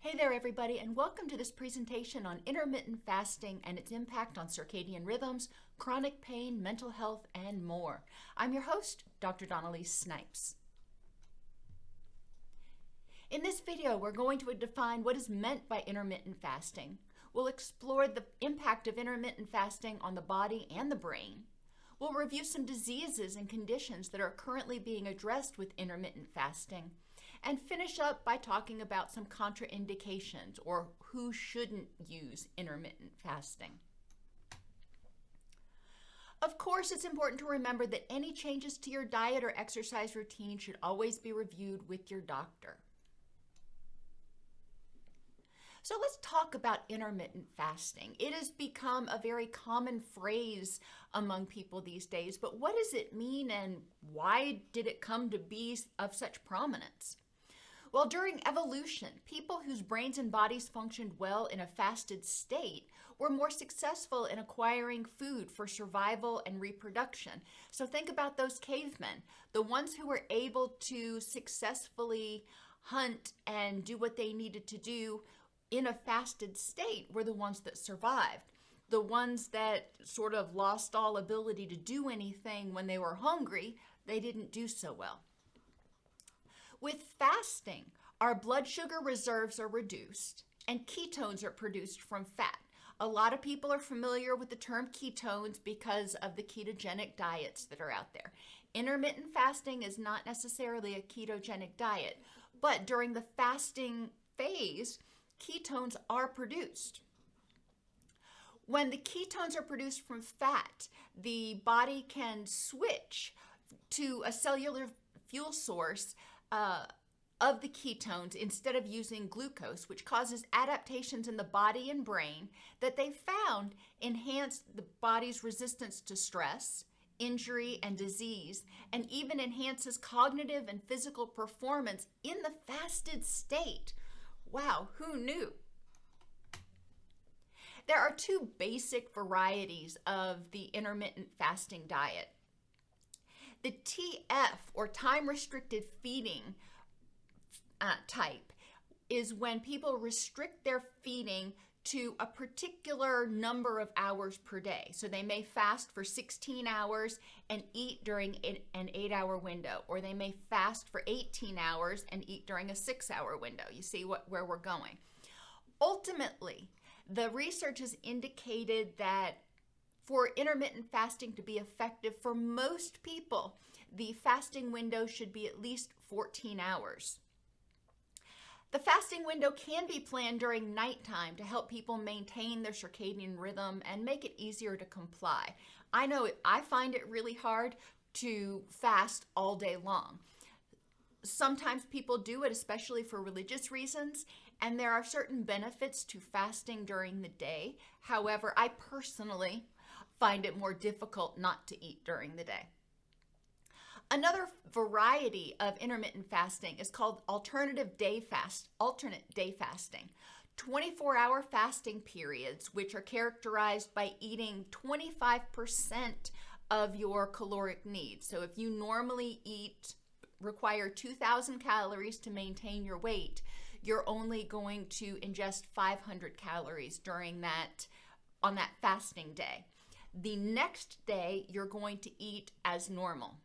Hey there everybody, and welcome to this presentation on intermittent fasting and its impact on circadian rhythms, chronic pain, mental health, and more. I'm your host, Dr. Dawn-Elise Snipes. In this video, we're going to define what is meant by intermittent fasting. We'll explore the impact of intermittent fasting on the body and the brain. We'll review some diseases and conditions that are currently being addressed with intermittent fasting, and finish up by talking about some contraindications, or who shouldn't use intermittent fasting. Of course, it's important to remember that any changes to your diet or exercise routine should always be reviewed with your doctor. So let's talk about intermittent fasting. It has become a very common phrase among people these days, but what does it mean and why did it come to be of such prominence? Well, during evolution, people whose brains and bodies functioned well in a fasted state were more successful in acquiring food for survival and reproduction. So think about those cavemen, the ones who were able to successfully hunt and do what they needed to do in a fasted state were the ones that survived. The ones that sort of lost all ability to do anything when they were hungry, they didn't do so well. With fasting, our blood sugar reserves are reduced and ketones are produced from fat. A lot of people are familiar with the term ketones because of the ketogenic diets that are out there. Intermittent fasting is not necessarily a ketogenic diet, but during the fasting phase, ketones are produced. When the ketones are produced from fat, the body can switch to a cellular fuel source of the ketones instead of using glucose, which causes adaptations in the body and brain that they found enhance the body's resistance to stress, injury, and disease, and even enhances cognitive and physical performance in the fasted state. Wow, who knew? There are two basic varieties of the intermittent fasting diet. The TF, or time-restricted feeding type, is when people restrict their feeding to a particular number of hours per day. So they may fast for 16 hours and eat during an 8-hour window, or they may fast for 18 hours and eat during a 6-hour window. You see where we're going. Ultimately, the research has indicated that for intermittent fasting to be effective for most people, the fasting window should be at least 14 hours. The fasting window can be planned during nighttime to help people maintain their circadian rhythm and make it easier to comply. I know I find it really hard to fast all day long. Sometimes people do it, especially for religious reasons, and there are certain benefits to fasting during the day. However, I personally find it more difficult not to eat during the day. Another variety of intermittent fasting is called alternate day fasting. 24-hour fasting periods, which are characterized by eating 25% of your caloric needs. So if you normally require 2,000 calories to maintain your weight, you're only going to ingest 500 calories on that fasting day. The next day, you're going to eat as normal.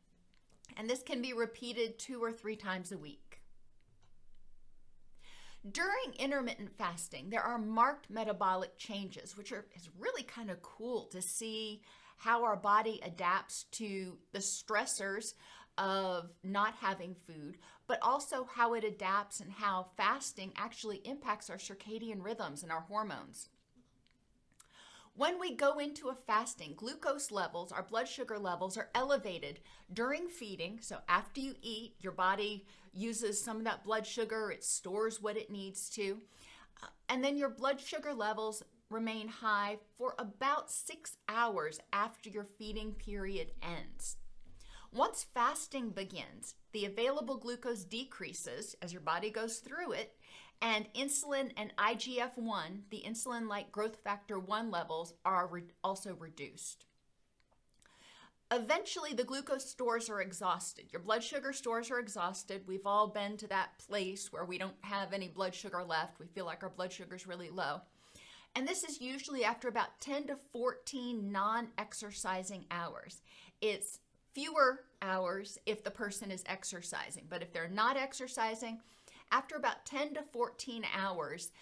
And this can be repeated 2 or 3 times a week. During intermittent fasting, there are marked metabolic changes, which is really kind of cool to see how our body adapts to the stressors of not having food, but also how it adapts and how fasting actually impacts our circadian rhythms and our hormones. When we go into a fasting, glucose levels, our blood sugar levels, are elevated during feeding. So after you eat, your body uses some of that blood sugar, it stores what it needs to, and then your blood sugar levels remain high for about 6 hours after your feeding period ends. Once fasting begins, the available glucose decreases as your body goes through it, and insulin and IGF-1, the insulin-like growth factor 1 levels, are also reduced. eventually the glucose stores are exhausted. Your blood sugar stores are exhausted. We've all been to that place where we don't have any blood sugar left. We feel like our blood sugar is really low. And this is usually after about 10 to 14 non-exercising hours. It's fewer hours if the person is exercising, but if they're not exercising, after about 10 to 14 hours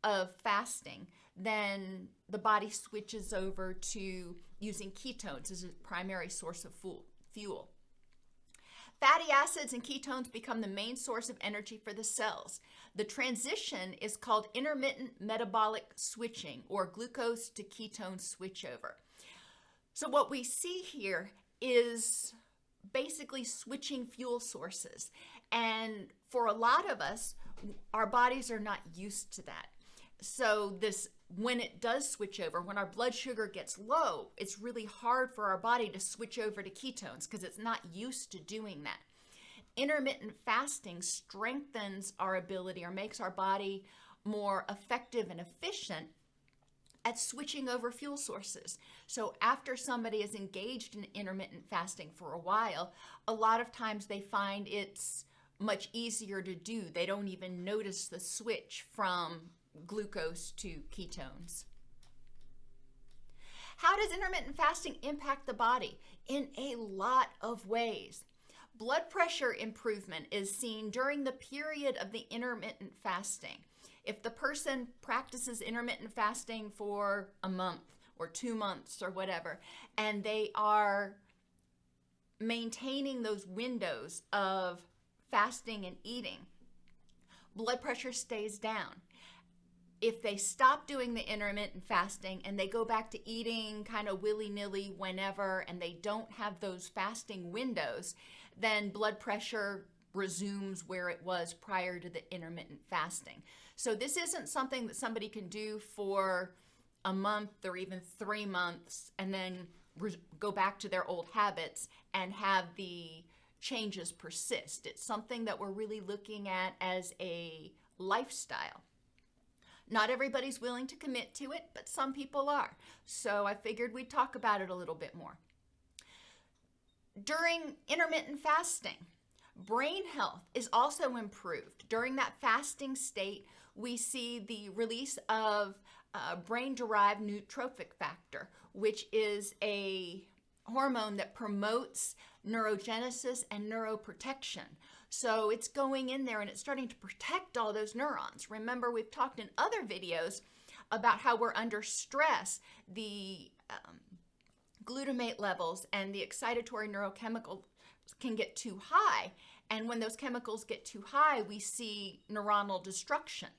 of fasting, then the body switches over to using ketones as a primary source of fuel. Fatty acids and ketones become the main source of energy for the cells. The transition is called intermittent metabolic switching, or glucose to ketone switchover. So what we see here is basically switching fuel sources. And for a lot of us, our bodies are not used to that. So when it does switch over, when our blood sugar gets low, it's really hard for our body to switch over to ketones because it's not used to doing that. Intermittent fasting strengthens our ability, or makes our body more effective and efficient at switching over fuel sources. So after somebody is engaged in intermittent fasting for a while, a lot of times they find it's much easier to do. They don't even notice the switch from glucose to ketones. How does intermittent fasting impact the body? In a lot of ways. Blood pressure improvement is seen during the period of the intermittent fasting. If the person practices intermittent fasting for a month or 2 months or whatever, and they are maintaining those windows of fasting and eating, blood pressure stays down. If they stop doing the intermittent fasting and they go back to eating kind of willy-nilly whenever, and they don't have those fasting windows, then blood pressure resumes where it was prior to the intermittent fasting. So this isn't something that somebody can do for a month or even 3 months and then go back to their old habits and have the changes persist. It's something that we're really looking at as a lifestyle. Not everybody's willing to commit to it, but some people are. So I figured we'd talk about it a little bit more. During intermittent fasting, brain health is also improved. During that fasting state, we see the release of brain-derived neurotrophic factor, which is a hormone that promotes neurogenesis and neuroprotection. So it's going in there and it's starting to protect all those neurons. Remember, we've talked in other videos about how we're under stress. The glutamate levels and the excitatory neurochemicals can get too high. And when those chemicals get too high, we see neuronal destruction.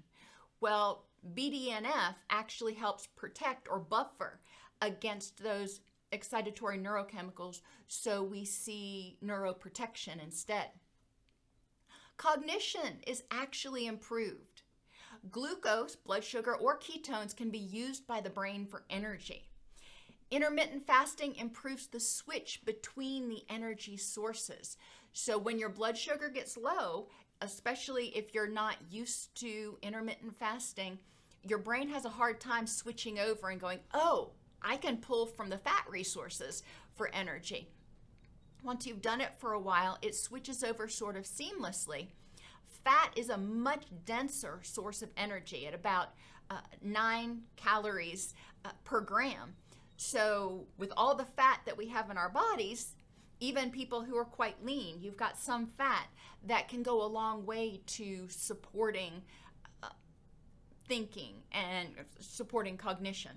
Well, BDNF actually helps protect or buffer against those excitatory neurochemicals, so we see neuroprotection instead. Cognition is actually improved. Glucose, blood sugar, or ketones can be used by the brain for energy. Intermittent fasting improves the switch between the energy sources. So when your blood sugar gets low, especially if you're not used to intermittent fasting, your brain has a hard time switching over and going, oh, I can pull from the fat resources for energy. Once you've done it for a while, it switches over sort of seamlessly. Fat is a much denser source of energy at about 9 calories per gram. So with all the fat that we have in our bodies, even people who are quite lean, you've got some fat that can go a long way to supporting thinking and supporting cognition.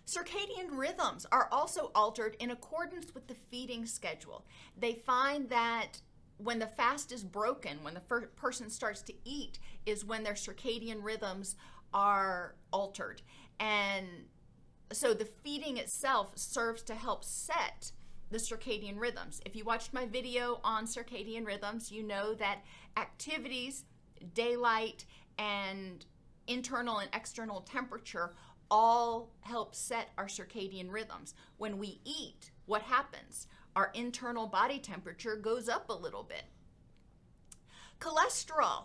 Circadian rhythms are also altered in accordance with the feeding schedule. They find that when the fast is broken, when the person starts to eat, is when their circadian rhythms are altered. And so the feeding itself serves to help set the circadian rhythms. If you watched my video on circadian rhythms, you know that activities, daylight, and internal and external temperature all help set our circadian rhythms. When we eat, what happens? Our internal body temperature goes up a little bit. Cholesterol,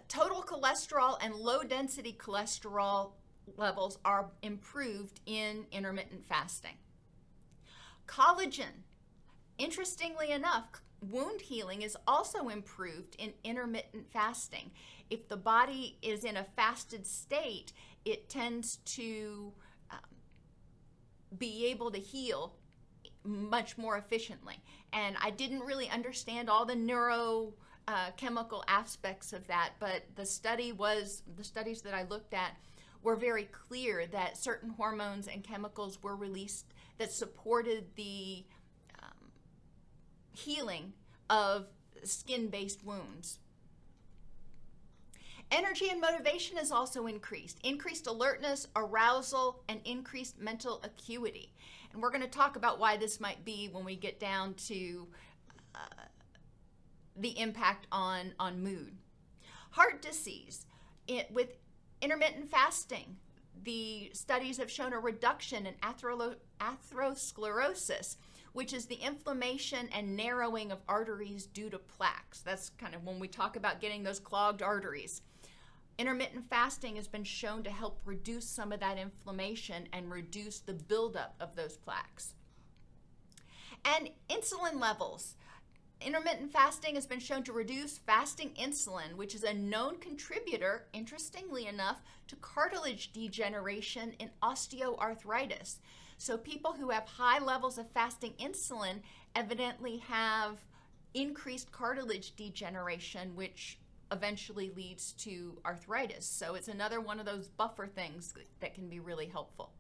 total cholesterol and low density cholesterol levels are improved in intermittent fasting. Collagen. Interestingly enough, wound healing is also improved in intermittent fasting. If the body is in a fasted state, it tends to be able to heal much more efficiently. And I didn't really understand all the neurochemical aspects of that, but the studies that I looked at were very clear that certain hormones and chemicals were released that supported the healing of skin-based wounds. Energy and motivation is also increased alertness, arousal, and increased mental acuity. And we're going to talk about why this might be when we get down to the impact on mood. Heart disease. With intermittent fasting, the studies have shown a reduction in atherosclerosis, which is the inflammation and narrowing of arteries due to plaques. That's kind of when we talk about getting those clogged arteries. Intermittent fasting has been shown to help reduce some of that inflammation and reduce the buildup of those plaques. And insulin levels. Intermittent fasting has been shown to reduce fasting insulin, which is a known contributor, interestingly enough, to cartilage degeneration in osteoarthritis. So people who have high levels of fasting insulin evidently have increased cartilage degeneration, which eventually leads to arthritis. So it's another one of those buffer things that can be really helpful.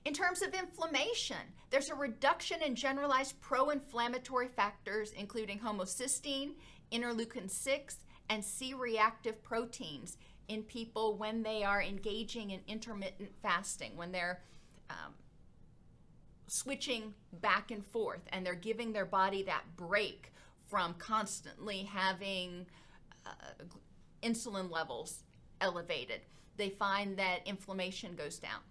In terms of inflammation, there's a reduction in generalized pro-inflammatory factors, including homocysteine, interleukin-6, and C-reactive proteins in people when they are engaging in intermittent fasting, when they're switching back and forth and they're giving their body that break from constantly having insulin levels elevated. They find that inflammation goes down.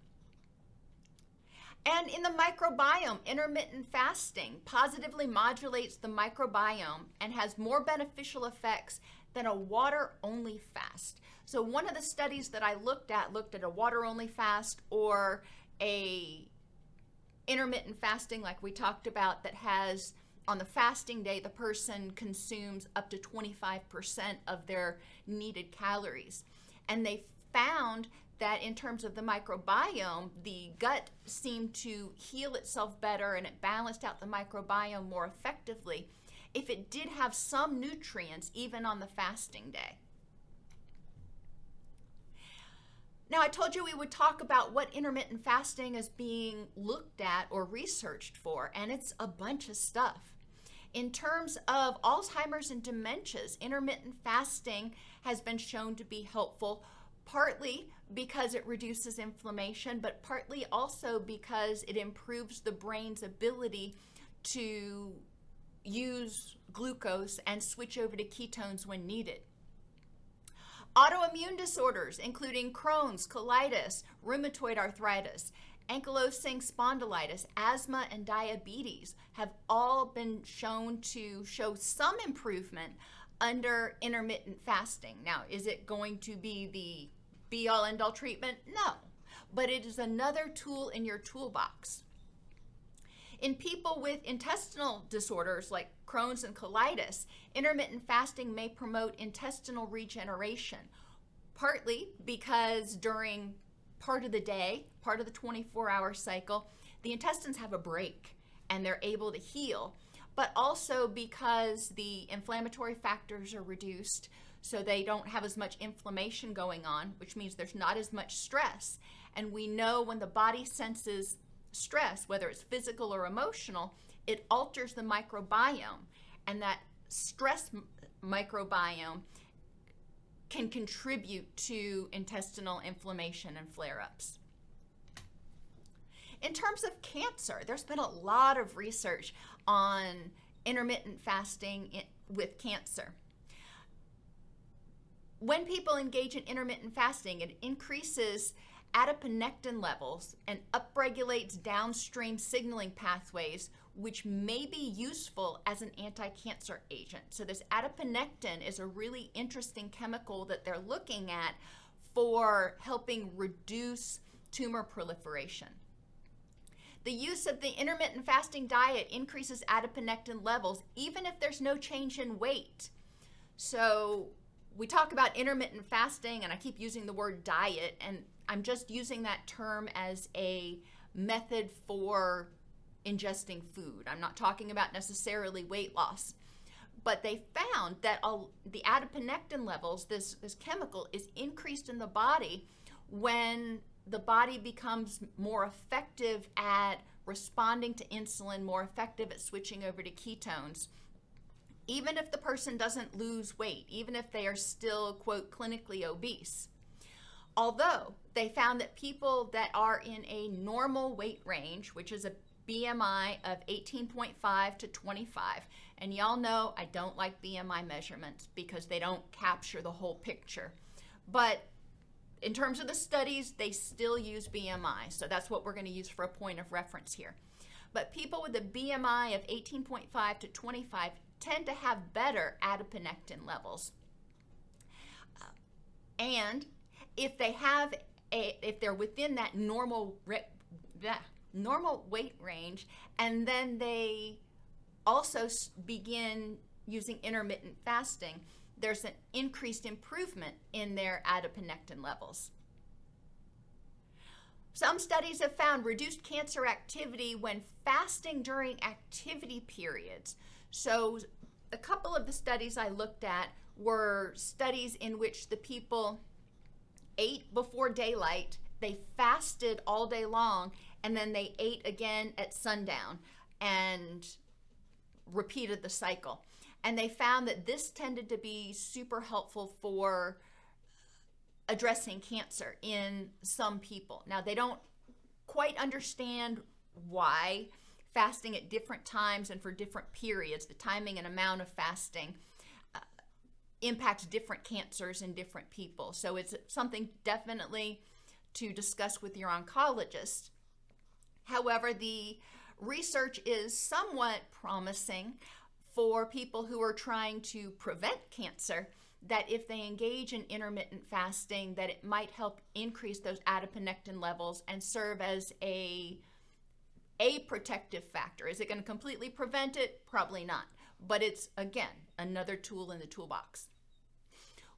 And in the microbiome, intermittent fasting positively modulates the microbiome and has more beneficial effects than a water-only fast. So one of the studies that I looked at a water-only fast or a intermittent fasting like we talked about that has, on the fasting day, the person consumes up to 25% of their needed calories. And they found that in terms of the microbiome, the gut seemed to heal itself better and it balanced out the microbiome more effectively if it did have some nutrients even on the fasting day. Now, I told you we would talk about what intermittent fasting is being looked at or researched for, and it's a bunch of stuff. In terms of Alzheimer's and dementias, intermittent fasting has been shown to be helpful, partly because it reduces inflammation, but partly also because it improves the brain's ability to use glucose and switch over to ketones when needed. Autoimmune disorders, including Crohn's, colitis, rheumatoid arthritis, ankylosing spondylitis, asthma, and diabetes, have all been shown to show some improvement under intermittent fasting. Now, is it going to be the be-all, end-all treatment? No, but it is another tool in your toolbox. In people with intestinal disorders like Crohn's and colitis, intermittent fasting may promote intestinal regeneration, partly because during part of the day, part of the 24-hour cycle, the intestines have a break and they're able to heal, but also because the inflammatory factors are reduced, so they don't have as much inflammation going on, which means there's not as much stress. And we know when the body senses stress, whether it's physical or emotional, it alters the microbiome, and that stress microbiome can contribute to intestinal inflammation and flare-ups. In terms of cancer, there's been a lot of research on intermittent fasting with cancer. When people engage in intermittent fasting, it increases adiponectin levels and upregulates downstream signaling pathways, which may be useful as an anti-cancer agent. So this adiponectin is a really interesting chemical that they're looking at for helping reduce tumor proliferation. The use of the intermittent fasting diet increases adiponectin levels even if there's no change in weight. So we talk about intermittent fasting, and I keep using the word diet, and I'm just using that term as a method for ingesting food. I'm not talking about necessarily weight loss. But they found that the adiponectin levels, this chemical, is increased in the body when the body becomes more effective at responding to insulin, more effective at switching over to ketones. Even if the person doesn't lose weight, even if they are still, quote, clinically obese. Although they found that people that are in a normal weight range, which is a BMI of 18.5 to 25, and y'all know I don't like BMI measurements because they don't capture the whole picture. But in terms of the studies, they still use BMI, so that's what we're going to use for a point of reference here. But people with a BMI of 18.5 to 25 tend to have better adiponectin levels. And if they're within that normal weight range, and then they also begin using intermittent fasting, there's an increased improvement in their adiponectin levels. Some studies have found reduced cancer activity when fasting during activity periods. So a couple of the studies I looked at were studies in which the people ate before daylight, they fasted all day long, and then they ate again at sundown and repeated the cycle. And they found that this tended to be super helpful for addressing cancer in some people. Now, they don't quite understand why fasting at different times and for different periods, the timing and amount of fasting impacts different cancers in different people. So it's something definitely to discuss with your oncologist. However, the research is somewhat promising for people who are trying to prevent cancer, that if they engage in intermittent fasting, that it might help increase those adiponectin levels and serve as a protective factor. Is it going to completely prevent it? Probably not. But it's, again, another tool in the toolbox.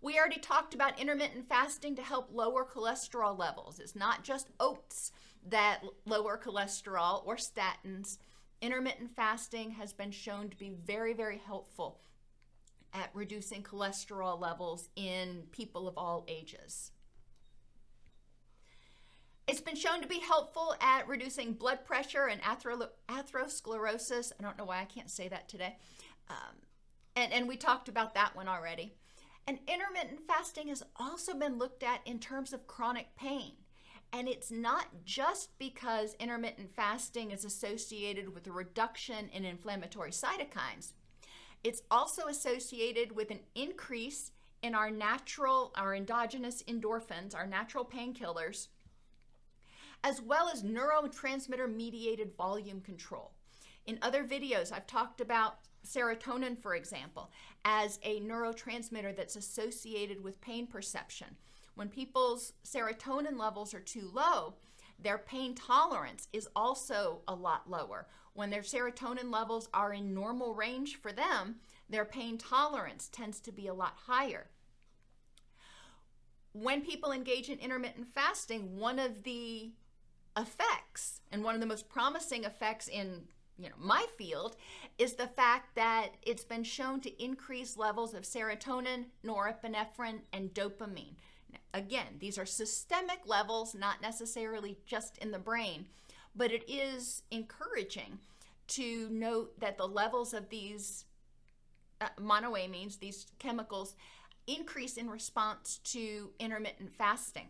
We already talked about intermittent fasting to help lower cholesterol levels. It's not just oats that lower cholesterol or statins. Intermittent fasting has been shown to be very, very helpful at reducing cholesterol levels in people of all ages. It's been shown to be helpful at reducing blood pressure and atherosclerosis. I don't know why I can't say that today. And we talked about that one already. And intermittent fasting has also been looked at in terms of chronic pain. And it's not just because intermittent fasting is associated with a reduction in inflammatory cytokines. It's also associated with an increase in our endogenous endorphins, our natural painkillers, as well as neurotransmitter-mediated volume control. In other videos, I've talked about serotonin, for example, as a neurotransmitter that's associated with pain perception. When people's serotonin levels are too low, their pain tolerance is also a lot lower. When their serotonin levels are in normal range for them, their pain tolerance tends to be a lot higher. When people engage in intermittent fasting, one of the effects, and one of the most promising effects in my field, is the fact that it's been shown to increase levels of serotonin, norepinephrine, and dopamine. Now, again, these are systemic levels, not necessarily just in the brain, but it is encouraging to note that the levels of these monoamines, these chemicals, increase in response to intermittent fasting.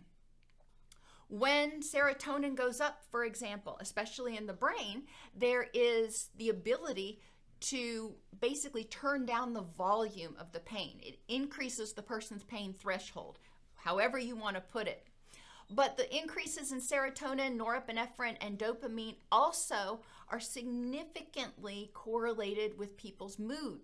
When serotonin goes up, for example, especially in the brain, there is the ability to basically turn down the volume of the pain. It increases the person's pain threshold, however you want to put it. But the increases in serotonin, norepinephrine, and dopamine also are significantly correlated with people's mood.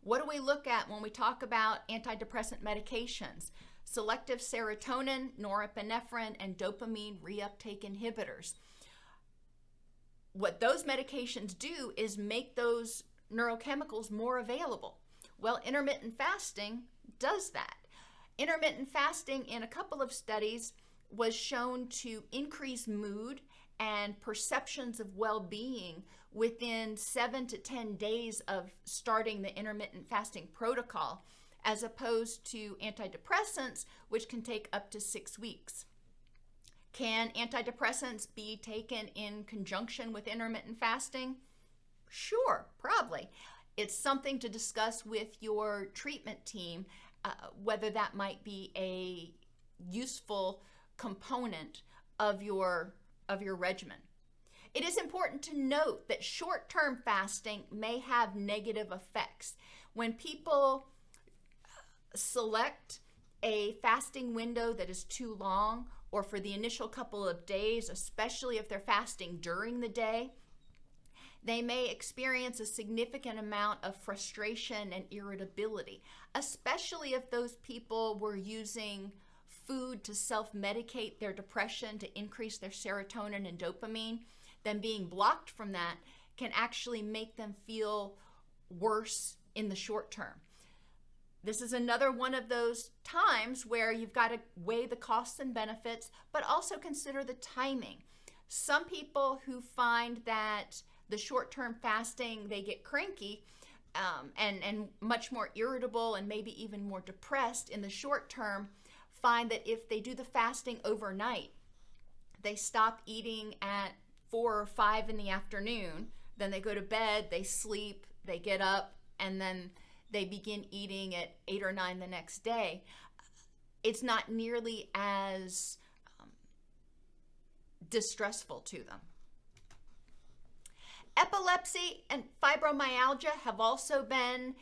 What do we look at when we talk about antidepressant medications? Selective serotonin, norepinephrine, and dopamine reuptake inhibitors. what those medications do is make those neurochemicals more available. Well, intermittent fasting does that. Intermittent fasting in a couple of studies was shown to increase mood and perceptions of well-being within 7 to 10 days of starting the intermittent fasting protocol, as opposed to antidepressants, which can take up to 6 weeks. Can antidepressants be taken in conjunction with intermittent fasting? Sure, probably. It's something to discuss with your treatment team, whether that might be a useful component of your regimen. It is important to note that short-term fasting may have negative effects. When people select a fasting window that is too long, or for the initial couple of days, especially if they're fasting during the day, they may experience a significant amount of frustration and irritability, especially if those people were using food to self-medicate their depression to increase their serotonin and dopamine. Then being blocked from that can actually make them feel worse in the short term. This is another one of those times where you've got to weigh the costs and benefits, but also consider the timing. Some people who find that the short-term fasting, they get cranky and much more irritable and maybe even more depressed in the short term, find that if they do the fasting overnight, they stop eating at 4 or 5 in the afternoon, then they go to bed, they sleep, they get up, and then they begin eating at 8 or 9 the next day. It's not nearly as distressful to them. Epilepsy and fibromyalgia have also been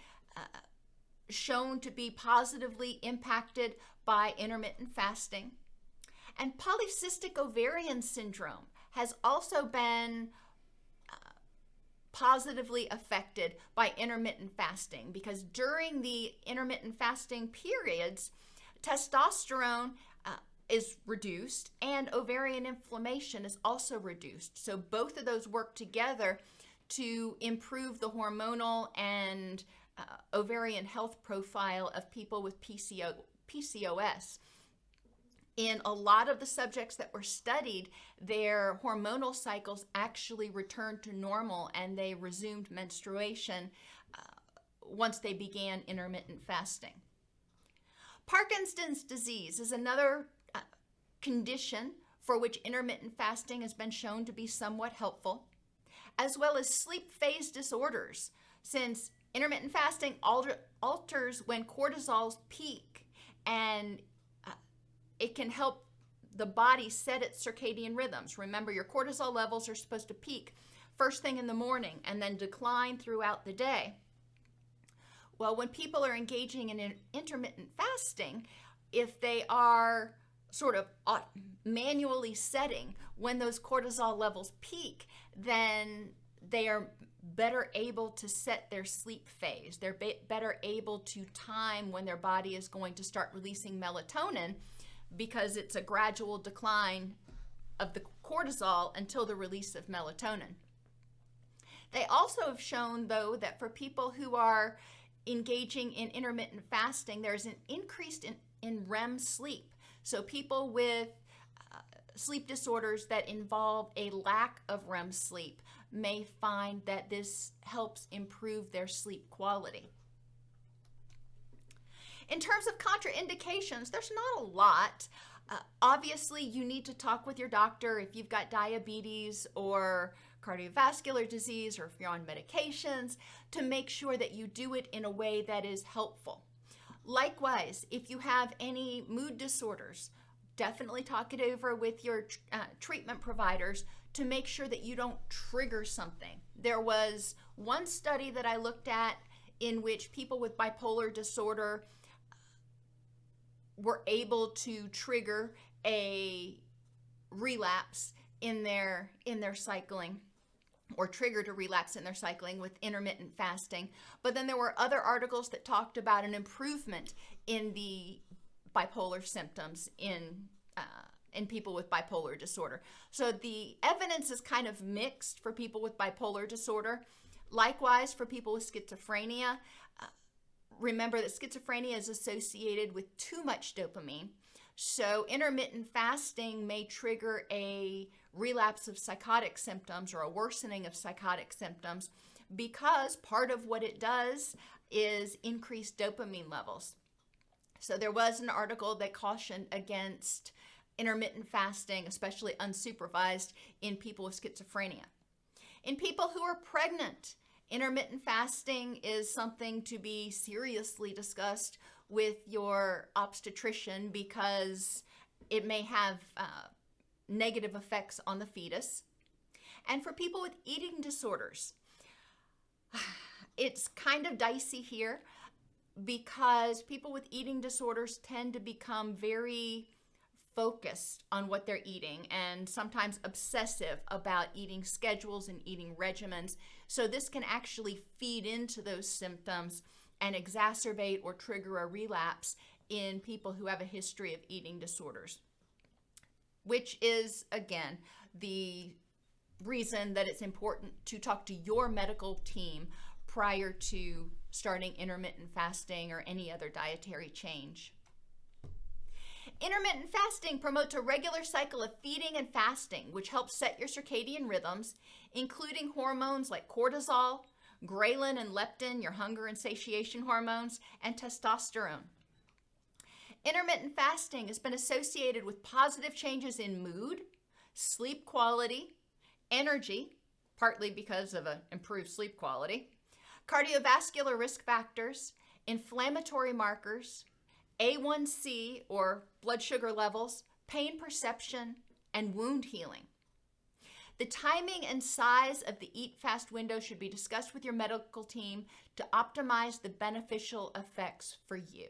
shown to be positively impacted by intermittent fasting. And polycystic ovarian syndrome has also been positively affected by intermittent fasting, because during the intermittent fasting periods, testosterone is reduced and ovarian inflammation is also reduced. So both of those work together to improve the hormonal and ovarian health profile of people with PCOS. In a lot of the subjects that were studied, their hormonal cycles actually returned to normal and they resumed menstruation once they began intermittent fasting. Parkinson's disease is another condition for which intermittent fasting has been shown to be somewhat helpful, as well as sleep phase disorders, since intermittent fasting alters when cortisols peak, and it can help the body set its circadian rhythms. Remember, your cortisol levels are supposed to peak first thing in the morning and then decline throughout the day. Well, when people are engaging in intermittent fasting, if they are sort of manually setting when those cortisol levels peak, then they are better able to set their sleep phase. They're better able to time when their body is going to start releasing melatonin, because it's a gradual decline of the cortisol until the release of melatonin. They also have shown, though, that for people who are engaging in intermittent fasting, there's an increase in REM sleep. So people with sleep disorders that involve a lack of REM sleep may find that this helps improve their sleep quality. In terms of contraindications, there's not a lot. Obviously, you need to talk with your doctor if you've got diabetes or cardiovascular disease, or if you're on medications, to make sure that you do it in a way that is helpful. Likewise, if you have any mood disorders, definitely talk it over with your treatment providers to make sure that you don't trigger something. There was one study that I looked at in which people with bipolar disorder were able to trigger a relapse in their cycling, or triggered a relapse in their cycling with intermittent fasting. But then there were other articles that talked about an improvement in the bipolar symptoms in in people with bipolar disorder. So the evidence is kind of mixed for people with bipolar disorder. Likewise, for people with schizophrenia, remember that schizophrenia is associated with too much dopamine. So intermittent fasting may trigger a relapse of psychotic symptoms or a worsening of psychotic symptoms because part of what it does is increase dopamine levels. So there was an article that cautioned against intermittent fasting, especially unsupervised, in people with schizophrenia. In people who are pregnant, intermittent fasting is something to be seriously discussed with your obstetrician because it may have negative effects on the fetus. And for people with eating disorders, it's kind of dicey here because people with eating disorders tend to become very focused on what they're eating and sometimes obsessive about eating schedules and eating regimens. So this can actually feed into those symptoms and exacerbate or trigger a relapse in people who have a history of eating disorders, which is, again, the reason that it's important to talk to your medical team prior to starting intermittent fasting or any other dietary change. Intermittent fasting promotes a regular cycle of feeding and fasting, which helps set your circadian rhythms, including hormones like cortisol, ghrelin and leptin, your hunger and satiation hormones, and testosterone. Intermittent fasting has been associated with positive changes in mood, sleep quality, energy, partly because of an improved sleep quality, cardiovascular risk factors, inflammatory markers, A1C or blood sugar levels, pain perception, and wound healing. The timing and size of the eat-fast window should be discussed with your medical team to optimize the beneficial effects for you.